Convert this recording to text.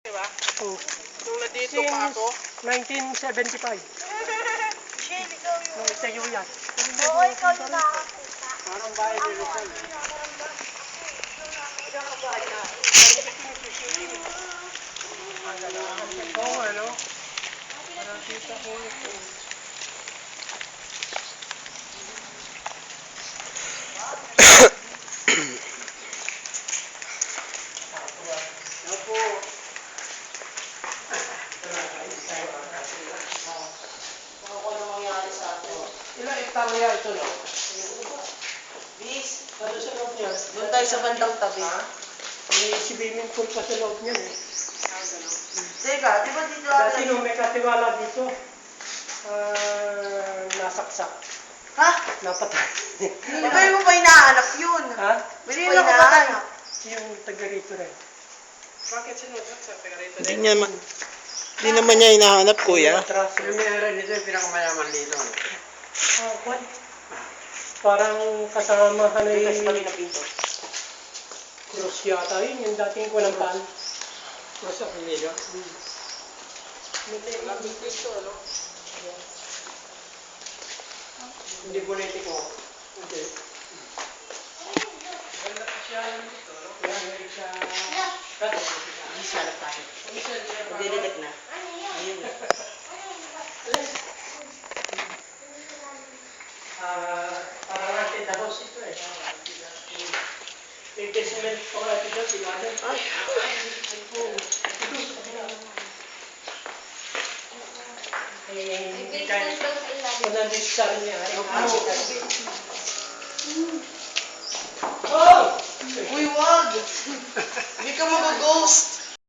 Diba? Oh. Nung nandito pa ako. 1975. Shane, ikaw yun. Nung itayo yan. Oo, ikaw yung nakakita. Parang bahay ni Rizal. Oo, ano? Nakita ko ito. Ano po? Ano mangyari sa atin? Ilang hektarya ito, no? Bis, Ano sa loob niya? doon tayo sa bandang tabi. May swimming pool pa sa loob niya eh. Teka, di ba dito Dati nung may katiwala dito, nasaksak. Ha? Napatay. Di ba yung pa hinahanap yun? Ha? Hindi mo hinahanap. Yung taga rito rin. Bakit sinunod sa taga-rito? Hindi naman niya hinahanap, kuya. Atras. Yung mayroon dito yung pinakamayaman dito. What? Parang kasamahan Dito sa tabi ay ng pinto. cross yata yun, yung dating kunampal. Nasa Pinilo? Labing piso, no? Hindi politiko. Hindi. Ganda pa siya lang dito, no? Kaya may siya... Bis, hanap tayo. Magdidilit na. Ayun na. Parang natin dahos ito eh. May basement pa kaya ito dyan, ilalim. Ay, Hindi tayo. Kung nandito sa rin niya. Uy, wag! Hindi ka mag-ghost!